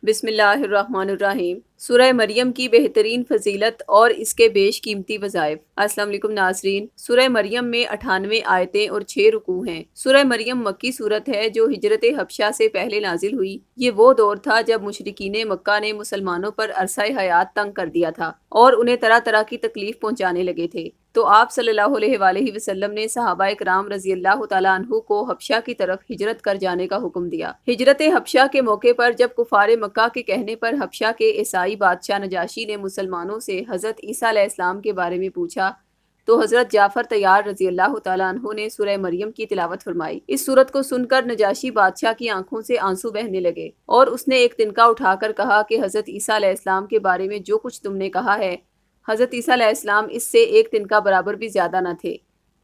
बिस्मिल्लाहिर्रहमानिर्रहीम। सूरह मरियम की बेहतरीन फजीलत और इसके बेश कीमती वज़ाइफ। अस्सलाम वालेकुम नाज़रीन। सूरह मरियम में 98 आयतें और 6 रुकू हैं। सूरह मरियम मक्की सूरत है जो हिजरत हबशा से पहले नाजिल हुई। ये वो दौर था जब मुशरिकीन मक्का ने मुसलमानों पर अरसा हयात तंग कर दिया था और उन्हें तरह तरह की तकलीफ पहुंचाने लगे थे। तो आप सल्लल्लाहु अलैहि वसल्लम ने सहाबा इकराम रज़ी अल्लाह तआला अन्हु को हबशा की तरफ हिजरत कर जाने का हुक्म दिया। हिजरत हबशा के मौके पर जब कुफार मक्का के कहने पर हबशा के ईसाई बादशाह नजाशी ने मुसलमानों से हज़रत ईसा अलैहिस्सलाम के बारे में पूछा तो हज़रत जाफ़र तैयार रज़ी अल्लाह तआला अन्हु ने सूरह मरियम की तिलावत फरमाई। इस सूरत को सुनकर नजाशी बादशाह की आंखों से आंसू बहने लगे और उसने एक तिनका उठाकर कहा कि हज़रत ईसा अलैहिस्सलाम के बारे में जो कुछ तुमने कहा है, हज़रत ईसा अलैहिस्सलाम इससे एक तिनका बराबर भी ज़्यादा न थे।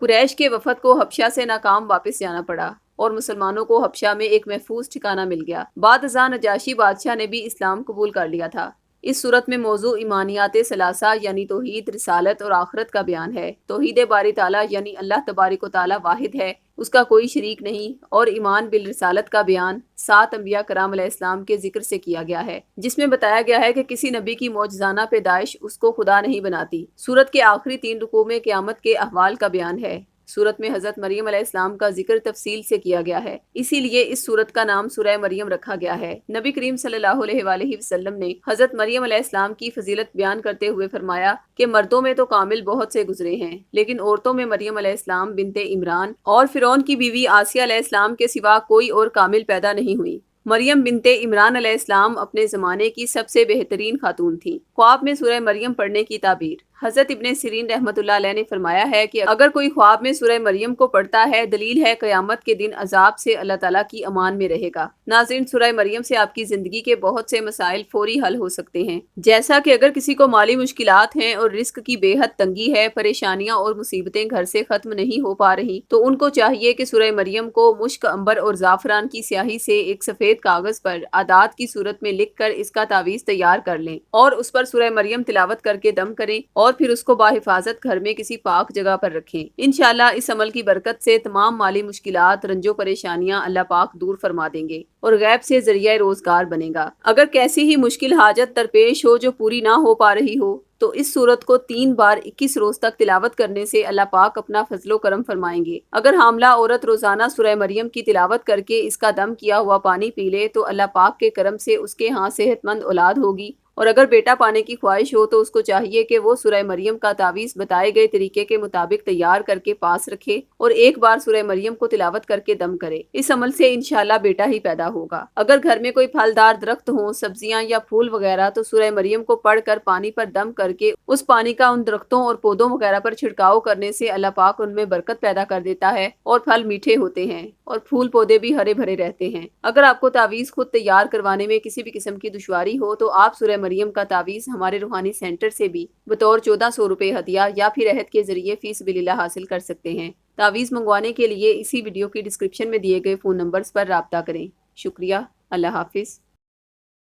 कुरैश के वफद को हबशा से नाकाम वापस जाना पड़ा और मुसलमानों को हबशा में एक महफूज ठिकाना मिल गया। बाद अज़ां नजाशी बादशाह ने भी इस्लाम कबूल कर लिया था। इस सूरत में मौजू ईमानियात सलासा यानी तौहीद, रिसालत और आखिरत का बयान है। तौहीद बारी ताला यानी अल्लाह तबारिक व ताला वाहिद है, उसका कोई शरीक नहीं, और ईमान बिल रिसालत का बयान 7 अंबिया कराम अलैहिस्सलाम के जिक्र से किया गया है, जिसमें बताया गया है कि किसी नबी की मौजज़ाना पैदाइश उसको खुदा नहीं बनाती। सूरत के आखिरी 3 रुकू में क़यामत के अहवाल का बयान है। सूरत में हज़रत मरियम अलैहिस्सलाम का जिक्र तफसील से किया गया है, इसीलिए इस सूरत का नाम सूरह मरियम रखा गया है। नबी करीम सल्लल्लाहु अलैहि वसल्लम ने हज़रत मरियम अलैहिस्सलाम की फजीलत बयान करते हुए फरमाया कि मर्दों में तो कामिल बहुत से गुजरे हैं, लेकिन औरतों में मरियम अलैहिस्सलाम बिनते इमरान और फिरौन की बीवी आसिया अलैहिस्सलाम के सिवा कोई और कामिल पैदा नहीं हुई। मरियम बिनते इमरान अलैहिस्सलाम अपने ज़माने की सबसे बेहतरीन खातून थी। ख्वाब में सूरह मरियम पढ़ने की ताबीर। हज़रत इब्ने सिरीन रहमतुल्लाह अलैह ने फरमाया है कि अगर कोई ख्वाब में सूरह मरियम को पढ़ता है, दलील है क़यामत के दिन अजाब से अल्लाह ताला की अमान में रहेगा। नाज़रीन, सूरह मरियम से आपकी ज़िंदगी के बहुत से मसाइल फौरी हल हो सकते हैं, जैसा कि अगर किसी को माली मुश्किलात हैं और रिस्क की बेहद तंगी है, परेशानियां और मुसीबतें घर से ख़त्म नहीं हो पा रही, तो उनको चाहिए कि सूरह मरियम को मुश्क, अंबर और ज़ाफ़रान की स्याही से एक सफ़ेद कागज़ पर आदात की सूरत में लिख कर इसका तावीज़ तैयार कर लें और उस पर सूरह मरियम तिलावत करके दम करें और फिर उसको बाहिफाजत घर में किसी पाक जगह पर रखें। इंशाअल्लाह इस अमल की बरकत से तमाम माली मुश्किलात, रंजो परेशानियां अल्लाह पाक दूर फरमा देंगे और गैब से जरिया रोजगार बनेगा। अगर कैसी ही मुश्किल हाजत दरपेश हो जो पूरी ना हो पा रही हो, तो इस सूरत को 3 बार 21 रोज तक तिलावत करने से अल्लाह पाक अपना फजलो करम फरमाएंगे। अगर हामला औरत रोजाना सूरह मरियम की तिलावत करके इसका दम किया हुआ पानी पी ले, तो अल्लाह पाक के करम से उसके यहाँ सेहतमंद औलाद होगी। और अगर बेटा पाने की ख्वाहिश हो, तो उसको चाहिए कि वो सूरह मरियम का तावीज़ बताए गए तरीके के मुताबिक तैयार करके पास रखे और एक बार सूरह मरियम को तिलावत करके दम करे। इस अमल से इंशाल्लाह बेटा ही पैदा होगा। अगर घर में कोई फलदार दरख्त हो, सब्जियां या फूल वगैरह, तो सूरह मरियम को पढ़कर पानी पर दम करके उस पानी का उन दरख्तों और पौधों वगैरह पर छिड़काव करने से अल्लाह पाक उनमें बरकत पैदा कर देता है और फल मीठे होते हैं और फूल पौधे भी हरे भरे रहते हैं। अगर आपको तावीज़ खुद तैयार करवाने में किसी भी किस्म की दुश्वारी हो, तो आप सूरह मरियम का तावीज़ हमारे रूहानी सेंटर से भी बतौर 1400 रुपए हदिया या फिर अहद के जरिए फी सबिलिल्लाह हासिल कर सकते हैं। तावीज़ मंगवाने के लिए इसी वीडियो की डिस्क्रिप्शन में दिए गए फ़ोन नंबर्स पर राब्ता करें। शुक्रिया। अल्लाह हाफिज़।